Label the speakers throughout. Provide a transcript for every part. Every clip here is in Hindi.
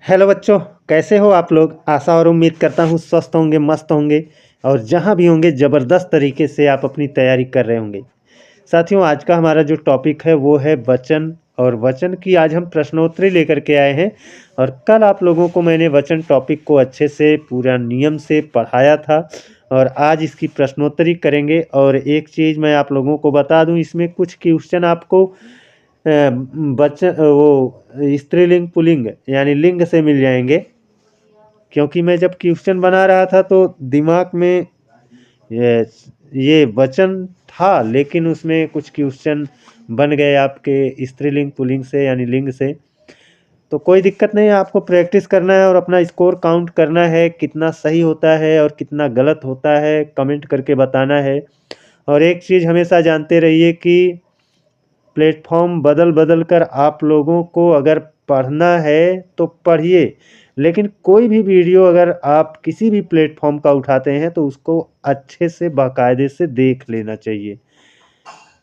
Speaker 1: हेलो बच्चों, कैसे हो आप लोग। आशा और उम्मीद करता हूँ स्वस्थ होंगे, मस्त होंगे और जहाँ भी होंगे ज़बरदस्त तरीके से आप अपनी तैयारी कर रहे होंगे। साथियों, आज का हमारा जो टॉपिक है वो है वचन। और वचन की आज हम प्रश्नोत्तरी लेकर के आए हैं। और कल आप लोगों को मैंने वचन टॉपिक को अच्छे से पूरा नियम से पढ़ाया था। और आज इसकी प्रश्नोत्तरी करेंगे। और एक चीज़ मैं आप लोगों को बता दूं, इसमें कुछ क्वेश्चन आपको बच्चन वो स्त्रीलिंग पुल्लिंग यानी लिंग से मिल जाएंगे। क्योंकि मैं जब क्वेश्चन बना रहा था तो दिमाग में ये ये वचन था, लेकिन उसमें कुछ क्वेश्चन बन गए आपके स्त्रीलिंग पुल्लिंग से यानी लिंग से। तो कोई दिक्कत नहीं है, आपको प्रैक्टिस करना है और अपना स्कोर काउंट करना है, कितना सही होता है और कितना गलत होता है कमेंट करके बताना है। और एक चीज़ हमेशा जानते रहिए कि प्लेटफॉर्म बदल बदल कर आप लोगों को अगर पढ़ना है तो पढ़िए, लेकिन कोई भी वीडियो अगर आप किसी भी प्लेटफॉर्म का उठाते हैं तो उसको अच्छे से बाकायदे से देख लेना चाहिए।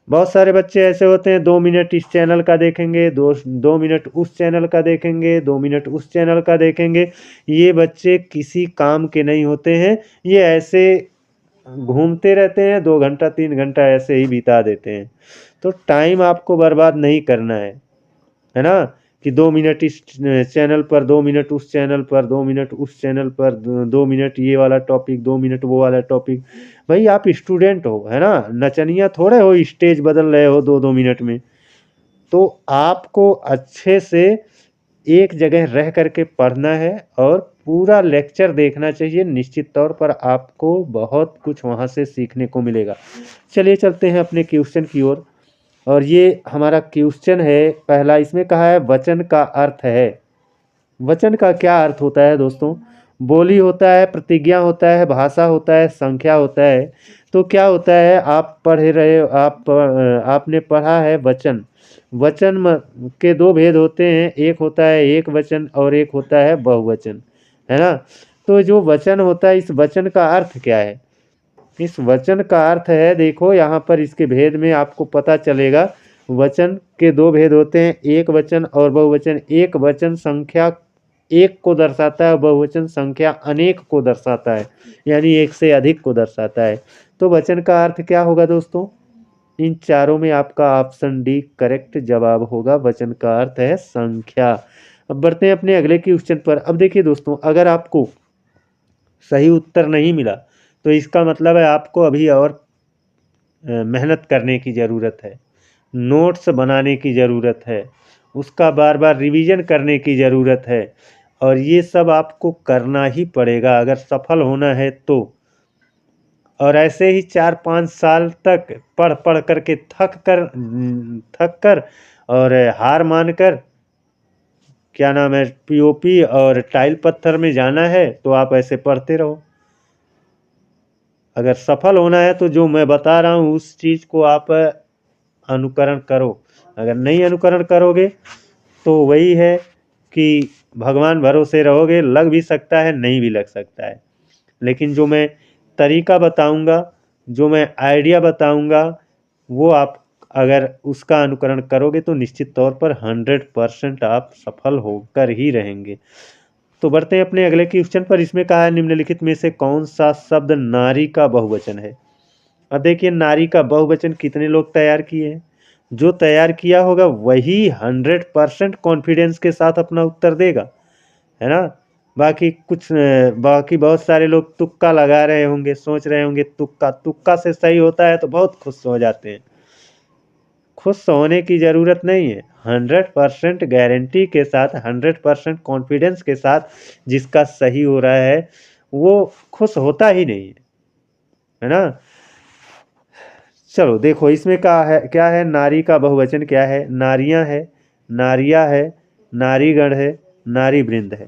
Speaker 1: बहुत सारे बच्चे ऐसे होते हैं, 2 मिनट इस चैनल का देखेंगे, 2 मिनट उस चैनल का देखेंगे, 2 मिनट उस चैनल का देखेंगे। ये बच्चे किसी काम के नहीं होते हैं। ये ऐसे घूमते रहते हैं, 2 घंटा 3 घंटा ऐसे ही बिता देते हैं। तो टाइम आपको बर्बाद नहीं करना है ना। कि 2 मिनट इस चैनल पर, 2 मिनट उस चैनल पर, 2 मिनट उस चैनल पर, 2 मिनट ये वाला टॉपिक, 2 मिनट वो वाला टॉपिक। भाई आप स्टूडेंट हो, है ना, नचनिया थोड़े हो स्टेज बदल रहे हो 2 2 मिनट में। तो आपको अच्छे से एक जगह रह करके पढ़ना है और पूरा लेक्चर देखना चाहिए। निश्चित तौर पर आपको बहुत कुछ वहाँ से सीखने को मिलेगा। चलिए चलते हैं अपने क्वेश्चन की ओर। और ये हमारा क्वेश्चन है पहला। इसमें कहा है वचन का अर्थ है। वचन का क्या अर्थ होता है दोस्तों। बोली होता है, प्रतिज्ञा होता है, भाषा होता है, संख्या होता है। तो क्या होता है, आप पढ़ रहे हो, आपने पढ़ा है वचन। वचन के दो भेद होते हैं, एक होता है एक वचन और एक होता है बहुवचन, है ना। तो जो वचन होता है, इस वचन का अर्थ क्या है। इस वचन का अर्थ है, देखो यहाँ पर इसके भेद में आपको पता चलेगा। वचन के दो भेद होते हैं, एक वचन और बहुवचन। एक वचन संख्या एक को दर्शाता है, बहुवचन संख्या अनेक को दर्शाता है, यानी एक से अधिक को दर्शाता है। तो वचन का अर्थ क्या होगा दोस्तों। इन चारों में आपका ऑप्शन डी करेक्ट जवाब होगा। वचन का अर्थ है संख्या। अब बढ़ते हैं अपने अगले क्वेश्चन पर। अब देखिए दोस्तों, अगर आपको सही उत्तर नहीं मिला तो इसका मतलब है आपको अभी और मेहनत करने की ज़रूरत है, नोट्स बनाने की ज़रूरत है, उसका बार बार रिवीजन करने की ज़रूरत है। और ये सब आपको करना ही पड़ेगा अगर सफल होना है तो। और ऐसे ही 4 5 साल तक पढ़ पढ़ करके थक कर और हार मान कर, क्या नाम है, पीओपी और टाइल पत्थर में जाना है तो आप ऐसे पढ़ते रहो। अगर सफल होना है तो जो मैं बता रहा हूँ उस चीज़ को आप अनुकरण करो। अगर नहीं अनुकरण करोगे तो वही है कि भगवान भरोसे रहोगे, लग भी सकता है नहीं भी लग सकता है। लेकिन जो मैं तरीका बताऊंगा, जो मैं आइडिया बताऊंगा, वो आप अगर उसका अनुकरण करोगे तो निश्चित तौर पर 100% आप सफल होकर ही रहेंगे। तो बढ़ते हैं अपने अगले क्वेश्चन पर। इसमें कहा है निम्नलिखित में से कौन सा शब्द नारी का बहुवचन है। अब देखिए, नारी का बहुवचन कितने लोग तैयार किए हैं। जो तैयार किया होगा वही 100% कॉन्फिडेंस के साथ अपना उत्तर देगा, है ना। बाकी बहुत सारे लोग तुक्का लगा रहे होंगे, सोच रहे होंगे तुक्का तुक्का से सही होता है तो बहुत खुश हो जाते हैं। खुश होने की ज़रूरत नहीं है। 100% गारंटी के साथ, 100% कॉन्फिडेंस के साथ जिसका सही हो रहा है वो खुश होता ही नहीं है ना। चलो देखो, इसमें क्या है, नारी का बहुवचन क्या है। नारियां है, नारिया है, नारीगण है, नारी वृंद है।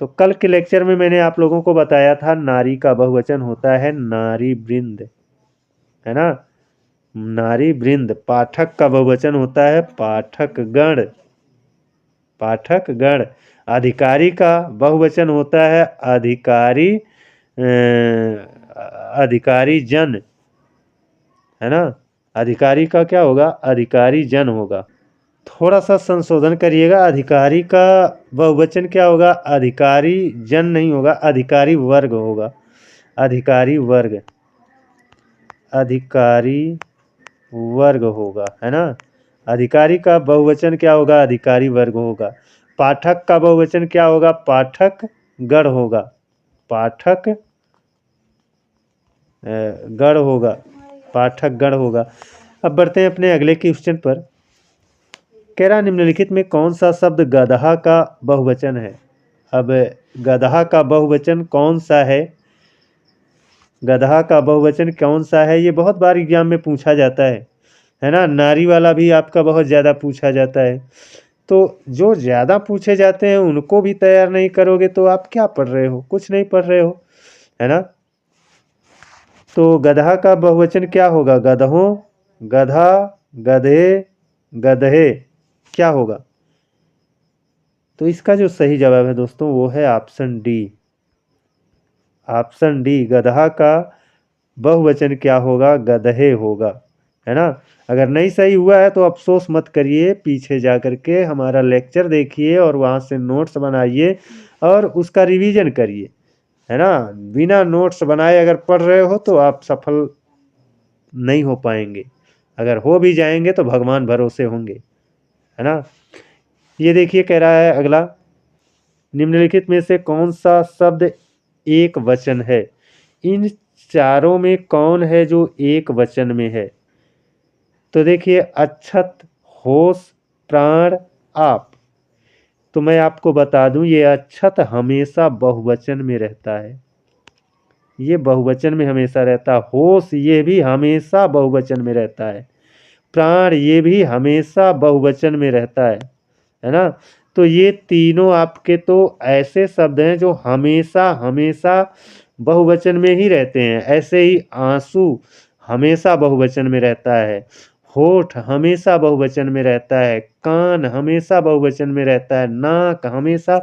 Speaker 1: तो कल के लेक्चर में मैंने आप लोगों को बताया था नारी का बहुवचन होता है नारी वृंद, है ना। नारी वृंद। पाठक का बहुवचन होता है पाठक गण, पाठक गण। अधिकारी का बहुवचन होता है अधिकारी, अधिकारी जन, है ना। अधिकारी का क्या होगा, अधिकारी जन होगा। थोड़ा सा संशोधन करिएगा। अधिकारी का बहुवचन क्या होगा? अधिकारी जन नहीं होगा, अधिकारी वर्ग होगा। अधिकारी वर्ग, अधिकारी वर्ग होगा, है ना। अधिकारी का बहुवचन क्या होगा? अधिकारी वर्ग होगा। पाठक का बहुवचन क्या होगा? पाठक गण होगा। पाठक गण होगा, पाठक गण होगा। अब बढ़ते हैं अपने अगले क्वेश्चन पर। कह रहा निम्नलिखित में कौन सा शब्द गधा का बहुवचन है? अब गधा का बहुवचन कौन सा है? गधा का बहुवचन कौन सा है? ये बहुत बार एग्जाम में पूछा जाता है ना। नारी वाला भी आपका बहुत ज़्यादा पूछा जाता है। तो जो ज़्यादा पूछे जाते हैं उनको भी तैयार नहीं करोगे तो आप क्या पढ़ रहे हो? कुछ नहीं पढ़ रहे हो, है ना। तो गधा का बहुवचन क्या होगा? गधों, गधा, गधे, गधे, क्या होगा? तो इसका जो सही जवाब है दोस्तों वो है ऑप्शन डी। ऑप्शन डी, गधा का बहुवचन क्या होगा? गधे होगा, है ना। अगर नहीं सही हुआ है तो अफसोस मत करिए, पीछे जा कर के हमारा लेक्चर देखिए और वहाँ से नोट्स बनाइए और उसका रिवीजन करिए, है ना। बिना नोट्स बनाए अगर पढ़ रहे हो तो आप सफल नहीं हो पाएंगे। अगर हो भी जाएंगे तो भगवान भरोसे होंगे, है ना। ये देखिए कह रहा है अगला, निम्नलिखित में से कौन सा शब्द एक वचन है? इन चारों में कौन है जो एक वचन में है? तो देखिए, अक्षत, होश, प्राण, आप। तो मैं आपको बता दूं, ये अक्षत हमेशा बहुवचन में रहता है। ये बहुवचन में हमेशा रहता है। होश ये भी हमेशा बहुवचन में रहता है। प्राण ये भी हमेशा बहुवचन में रहता है ना। तो ये तीनों आपके तो ऐसे शब्द हैं जो हमेशा हमेशा बहुवचन में ही रहते हैं। ऐसे ही आंसू हमेशा बहुवचन में रहता है, होठ हमेशा बहुवचन में रहता है, कान हमेशा बहुवचन में रहता है, नाक हमेशा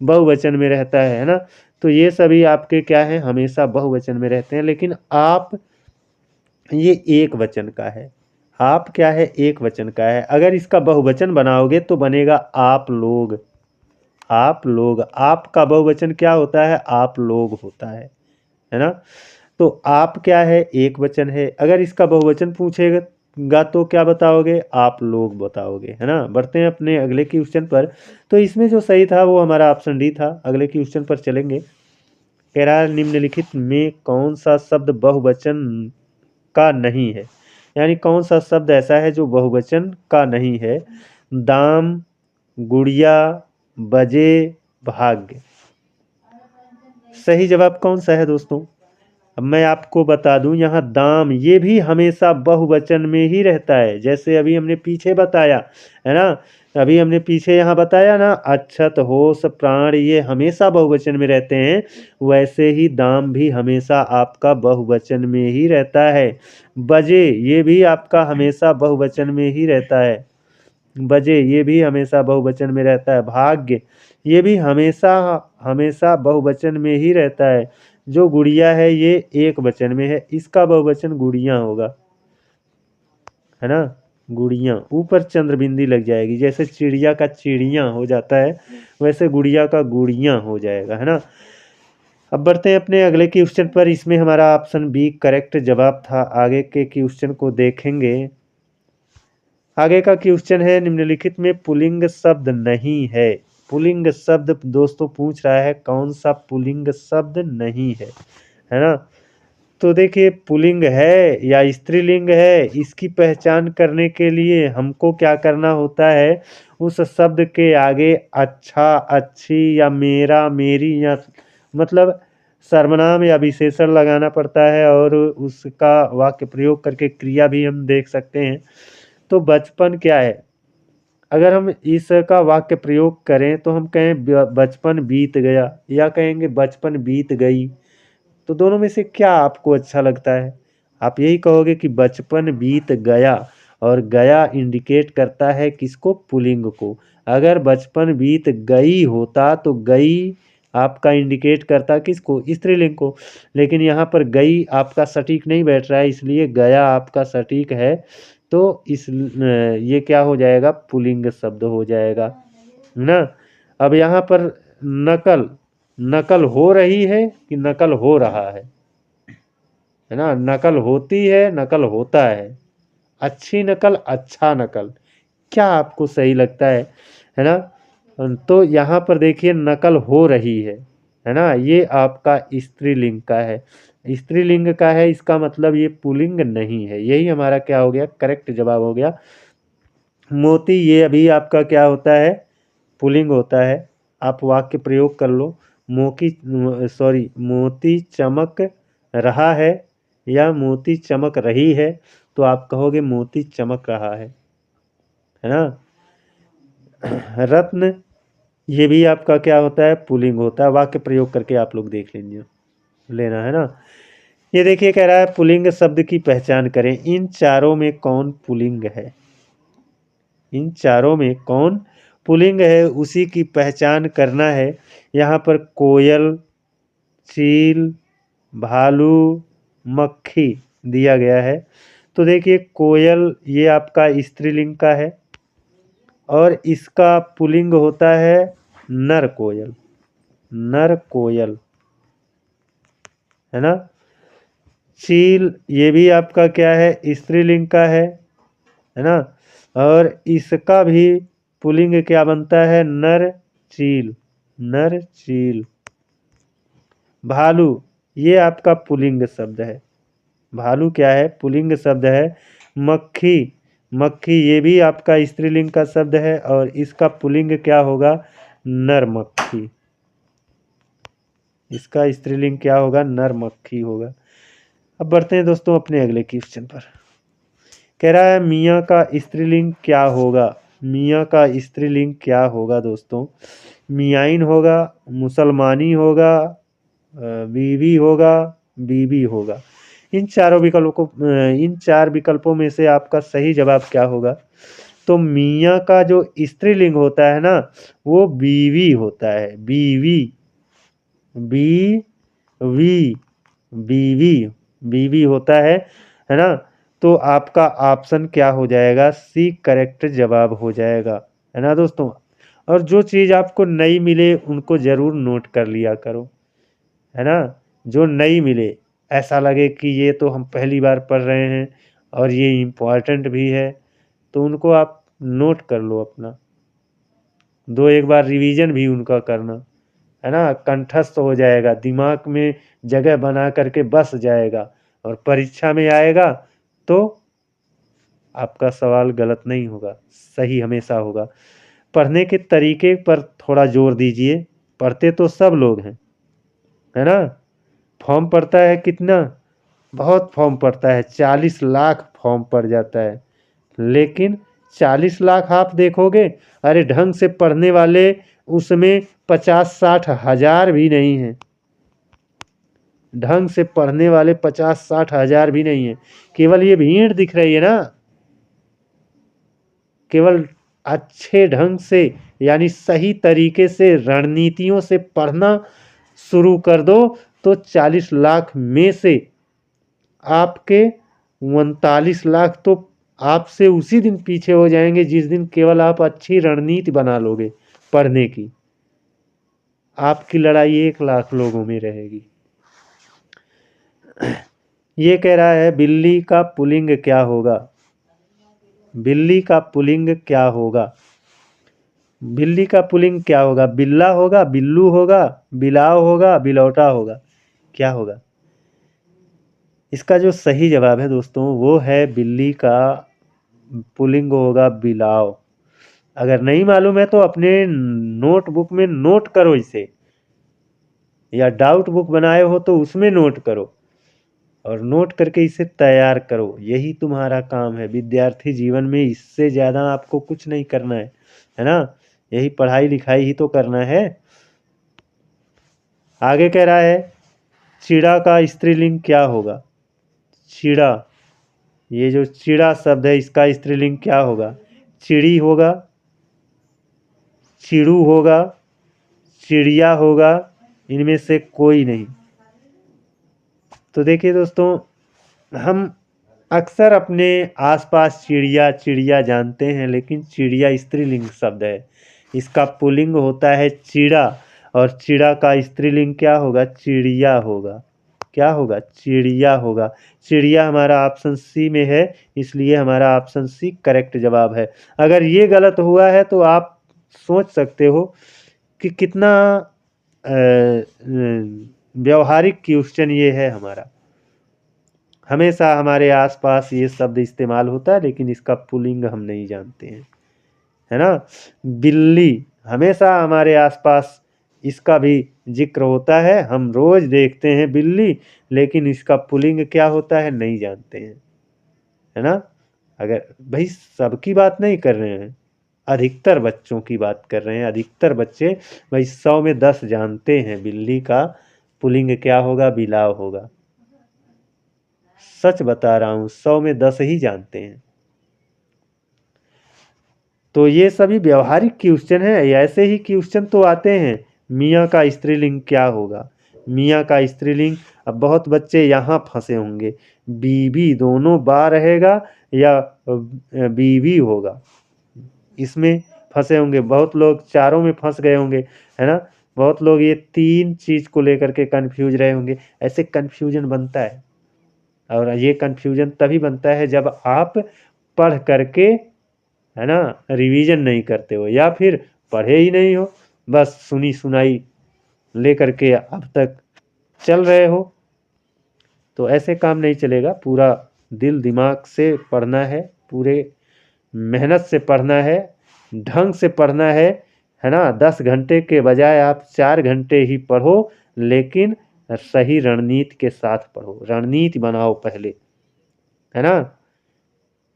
Speaker 1: बहुवचन में रहता है ना। तो ये सभी आपके क्या है? हमेशा बहुवचन में रहते हैं। लेकिन आप ये एक वचन का है। आप क्या है? एक वचन का है। अगर इसका बहुवचन बनाओगे तो बनेगा आप लोग। आप लोग, आपका बहुवचन क्या होता है? आप लोग होता है ना। तो आप क्या है? एक वचन है। अगर इसका बहुवचन पूछेगा तो क्या बताओगे? आप लोग बताओगे, है ना। बढ़ते हैं अपने अगले क्वेश्चन पर। तो इसमें जो सही था वो हमारा ऑप्शन डी था। अगले क्वेश्चन पर चलेंगे। कह रहा है निम्नलिखित में कौन सा शब्द बहुवचन का नहीं है? यानी कौन सा शब्द ऐसा है जो बहुवचन का नहीं है? दाम, गुड़िया, बजे, भाग्य। सही जवाब कौन सा है दोस्तों? अब मैं आपको बता दूं, यहाँ दाम ये भी हमेशा बहुवचन में ही रहता है। जैसे अभी हमने पीछे बताया, है ना। अभी हमने पीछे यहाँ बताया ना, अक्षत, होश, प्राण ये हमेशा बहुवचन में रहते हैं। वैसे ही दाम भी हमेशा आपका बहुवचन में ही रहता है। बजे ये भी आपका हमेशा बहुवचन में ही रहता है। बजे ये भी हमेशा बहुवचन में रहता है। भाग्य ये भी हमेशा हमेशा बहुवचन में ही रहता है। जो गुड़िया है ये एक वचन में है, इसका बहुवचन गुड़ियाँ होगा, है ना। गुड़ियाँ, ऊपर चंद्रबिंदी लग जाएगी। जैसे चिड़िया का चिड़ियाँ हो जाता है, वैसे गुड़िया का गुड़ियाँ हो जाएगा, है ना। अब बढ़ते हैं अपने अगले क्वेश्चन पर। इसमें हमारा ऑप्शन बी करेक्ट जवाब था। आगे के क्वेश्चन को देखेंगे। आगे का क्वेश्चन है, निम्नलिखित में पुल्लिंग शब्द नहीं है। पुल्लिंग शब्द दोस्तों पूछ रहा है कौन सा पुल्लिंग शब्द नहीं है ना। तो देखिए, पुल्लिंग है या स्त्रीलिंग है, इसकी पहचान करने के लिए हमको क्या करना होता है? उस शब्द के आगे अच्छा, अच्छी या मेरा, मेरी या मतलब सर्वनाम या विशेषण लगाना पड़ता है और उसका वाक्य प्रयोग करके क्रिया भी हम देख सकते हैं। तो बचपन क्या है? अगर हम इसका वाक्य प्रयोग करें तो हम कहें बचपन बीत गया, या कहेंगे बचपन बीत गई। तो दोनों में से क्या आपको अच्छा लगता है? आप यही कहोगे कि बचपन बीत गया, और गया इंडिकेट करता है किसको? पुल्लिंग को। अगर बचपन बीत गई होता तो गई आपका इंडिकेट करता किसको? स्त्रीलिंग को। लेकिन यहाँ पर गई आपका सटीक नहीं बैठ रहा है, इसलिए गया आपका सटीक है। तो ये क्या हो जाएगा, पुल्लिंग शब्द हो जाएगा ना। अब यहाँ पर नकल, नकल हो रही है कि नकल हो रहा है ना। नकल होती है, नकल होता है, अच्छी नकल, अच्छा नकल, क्या आपको सही लगता है ना। तो यहाँ पर देखिए नकल हो रही है ना, ये आपका स्त्रीलिंग का है, स्त्रीलिंग का है, इसका मतलब ये पुल्लिंग नहीं है। यही हमारा क्या हो गया, करेक्ट जवाब हो गया। मोती ये अभी आपका क्या होता है, पुल्लिंग होता है। आप वाक्य प्रयोग कर लो, मोती चमक रहा है या मोती चमक रही है, तो आप कहोगे मोती चमक रहा है ना। रत्न ये भी आपका क्या होता है, पुल्लिंग होता है। वाक्य प्रयोग करके आप लोग देख लीजिए, लेना है ना। ये देखिए कह रहा है पुल्लिंग शब्द की पहचान करें, इन चारों में कौन पुल्लिंग है, इन चारों में कौन पुल्लिंग है उसी की पहचान करना है। यहाँ पर कोयल, चील, भालू, मक्खी दिया गया है। तो देखिए कोयल ये आपका स्त्रीलिंग का है और इसका पुल्लिंग होता है नर कोयल, नर कोयल, है ना। चील ये भी आपका क्या है, स्त्रीलिंग का है ना। और इसका भी पुल्लिंग क्या बनता है, नर चील, नर चील। भालू ये आपका पुल्लिंग शब्द है, भालू क्या है, पुल्लिंग शब्द है। मक्खी, मक्खी ये भी आपका स्त्रीलिंग का शब्द है और इसका पुल्लिंग क्या होगा, नर मक्खी, इसका स्त्रीलिंग क्या होगा, नर मक्खी होगा। अब बढ़ते हैं दोस्तों अपने अगले क्वेश्चन पर। कह रहा है मियाँ का स्त्रीलिंग क्या होगा, मियाँ का स्त्रीलिंग क्या होगा दोस्तों, मियाइन होगा, मुसलमानी होगा, बीवी होगा, बीबी होगा। इन चारों विकल्पों को इन चार विकल्पों में से आपका सही जवाब क्या होगा। तो मियाँ का जो स्त्रीलिंग होता है ना, वो बीवी होता है, बीवी, बीवी, बीवी, बीवी होता है ना। तो आपका ऑप्शन क्या हो जाएगा, सी करेक्ट जवाब हो जाएगा, है ना दोस्तों। और जो चीज़ आपको नई मिले उनको ज़रूर नोट कर लिया करो, है ना। जो नई मिले, ऐसा लगे कि ये तो हम पहली बार पढ़ रहे हैं और ये इम्पोर्टेंट भी है, तो उनको आप नोट कर लो अपना, दो एक बार रिवीजन भी उनका करना, है ना। कंठस्थ हो जाएगा, दिमाग में जगह बना करके बस जाएगा और परीक्षा में आएगा तो आपका सवाल गलत नहीं होगा, सही हमेशा होगा। पढ़ने के तरीके पर थोड़ा जोर दीजिए, पढ़ते तो सब लोग हैं, है ना। फॉर्म पड़ता है कितना, बहुत फॉर्म पड़ता है, 40 लाख फॉर्म पड़ जाता है। लेकिन 40 लाख आप देखोगे, अरे ढंग से पढ़ने वाले उसमें 50-60 हज़ार भी नहीं हैं, ढंग से पढ़ने वाले 50-60 हज़ार भी नहीं है। केवल ये भीड़ दिख रही है ना, केवल अच्छे ढंग से यानी सही तरीके से रणनीतियों से पढ़ना शुरू कर दो तो 40 लाख में से आपके 39 लाख तो आपसे उसी दिन पीछे हो जाएंगे जिस दिन केवल आप अच्छी रणनीति बना लोगे पढ़ने की। आपकी लड़ाई 1 लाख लोगों में रहेगी। ये कह रहा है बिल्ली का पुल्लिंग क्या होगा, बिल्ली का पुल्लिंग क्या होगा, बिल्ली का पुल्लिंग क्या होगा, बिल्ला होगा, बिल्लू होगा, बिलाव होगा, बिलौटा होगा, क्या होगा। इसका जो सही जवाब है दोस्तों वो है बिल्ली का पुल्लिंग होगा बिलाव। अगर नहीं मालूम है तो अपने नोटबुक में नोट करो इसे, या डाउट बुक बनाए हो तो उसमें नोट करो और नोट करके इसे तैयार करो। यही तुम्हारा काम है विद्यार्थी जीवन में, इससे ज़्यादा आपको कुछ नहीं करना है ना। यही पढ़ाई लिखाई ही तो करना है। आगे कह रहा है चिड़ा का स्त्रीलिंग क्या होगा, चिड़ा, ये जो चिड़ा शब्द है इसका स्त्रीलिंग क्या होगा, चिड़ी होगा, चिड़ू होगा, चिड़िया होगा, इनमें से कोई नहीं। तो देखिए दोस्तों हम अक्सर अपने आसपास चिड़िया चिड़िया जानते हैं, लेकिन चिड़िया स्त्रीलिंग शब्द है। इसका पुल्लिंग होता है चिड़ा, और चिड़ा का स्त्रीलिंग क्या होगा? चिड़िया होगा। क्या होगा? चिड़िया होगा। चिड़िया हमारा ऑप्शन सी में है, इसलिए हमारा ऑप्शन सी करेक्ट जवाब है। अगर ये गलत हुआ है तो आप सोच सकते हो कि कितना व्यवहारिक क्वेश्चन ये है हमारा। हमेशा हमारे आसपास ये शब्द इस्तेमाल होता है, लेकिन इसका पुल्लिंग हम नहीं जानते हैं, है ना। बिल्ली हमेशा हमारे आसपास इसका भी जिक्र होता है, हम रोज देखते हैं बिल्ली, लेकिन इसका पुल्लिंग क्या होता है नहीं जानते हैं, है ना। अगर भाई सबकी बात नहीं कर रहे हैं, अधिकतर बच्चों की बात कर रहे हैं। अधिकतर बच्चे भाई 100 में 10 जानते हैं बिल्ली का पुल्लिंग क्या होगा? बिलाव होगा। सच बता रहा हूं, 100 में 10 ही जानते हैं। तो ये सभी व्यवहारिक क्वेश्चन है। ऐसे ही क्वेश्चन तो आते हैं, मियाँ का स्त्रीलिंग क्या होगा? मियाँ का स्त्रीलिंग, अब बहुत बच्चे यहाँ फंसे होंगे, बीवी दोनों बा रहेगा या बीवी होगा, इसमें फंसे होंगे। बहुत लोग चारों में फंस गए होंगे, है ना। बहुत लोग ये 3 चीज़ को लेकर के कन्फ्यूज रहे होंगे। ऐसे कन्फ्यूजन बनता है, और ये कन्फ्यूजन तभी बनता है जब आप पढ़ करके, है ना, रिवीजन नहीं करते हो, या फिर पढ़े ही नहीं हो, बस सुनी सुनाई लेकर के अब तक चल रहे हो। तो ऐसे काम नहीं चलेगा। पूरा दिल दिमाग से पढ़ना है, पूरे मेहनत से पढ़ना है, ढंग से पढ़ना है ना। 10 घंटे के बजाय आप 4 घंटे ही पढ़ो, लेकिन सही रणनीति के साथ पढ़ो। रणनीति बनाओ पहले, है ना।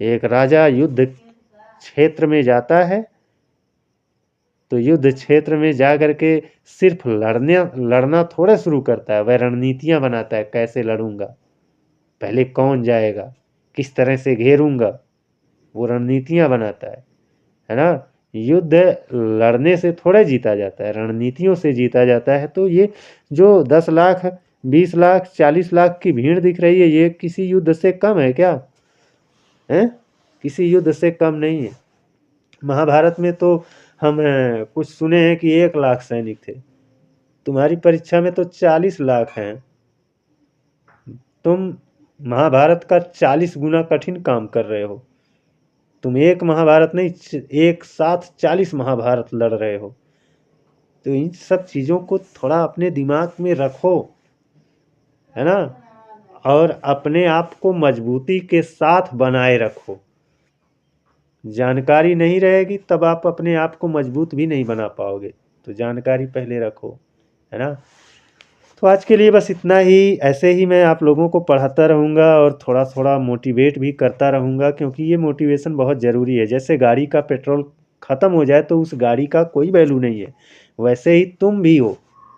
Speaker 1: एक राजा युद्ध क्षेत्र में जाता है, तो युद्ध क्षेत्र में जा करके सिर्फ लड़ना थोड़ा शुरू करता है, वह रणनीतियां बनाता है। कैसे लड़ूंगा, पहले कौन जाएगा, किस तरह से घेरूंगा, वो रणनीतियां बनाता है ना। युद्ध लड़ने से थोड़ा जीता जाता है, रणनीतियों से जीता जाता है। तो ये जो 10 लाख 20 लाख 40 लाख की भीड़ दिख रही है, ये किसी युद्ध से कम है क्या? है, किसी युद्ध से कम नहीं है। महाभारत में तो हम कुछ सुने हैं कि 1 लाख सैनिक थे, तुम्हारी परीक्षा में तो 40 लाख हैं। तुम महाभारत का 40 गुना कठिन काम कर रहे हो। तुम एक महाभारत नहीं, एक साथ 40 महाभारत लड़ रहे हो। तो इन सब चीज़ों को थोड़ा अपने दिमाग में रखो, है ना, और अपने आप को मजबूती के साथ बनाए रखो। जानकारी नहीं रहेगी तब आप अपने आप को मजबूत भी नहीं बना पाओगे, तो जानकारी पहले रखो, है ना। तो आज के लिए बस इतना ही। ऐसे ही मैं आप लोगों को पढ़ाता रहूँगा और थोड़ा थोड़ा मोटिवेट भी करता रहूँगा, क्योंकि ये मोटिवेशन बहुत ज़रूरी है। जैसे गाड़ी का पेट्रोल ख़त्म हो जाए तो उस गाड़ी का कोई वैल्यू नहीं है, वैसे ही तुम भी हो,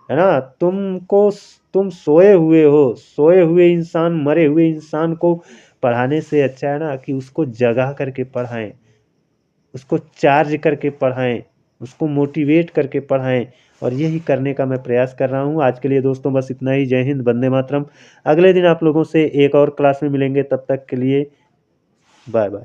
Speaker 1: है ना। तुम सोए हुए हो, सोए हुए इंसान, मरे हुए इंसान को पढ़ाने से अच्छा है ना कि उसको जगा करके पढ़ाएं, उसको चार्ज करके पढ़ाएं, उसको मोटिवेट करके पढ़ाएं। और यही करने का मैं प्रयास कर रहा हूँ। आज के लिए दोस्तों बस इतना ही। जय हिंद, वंदे मातरम। अगले दिन आप लोगों से एक और क्लास में मिलेंगे, तब तक के लिए बाय बाय।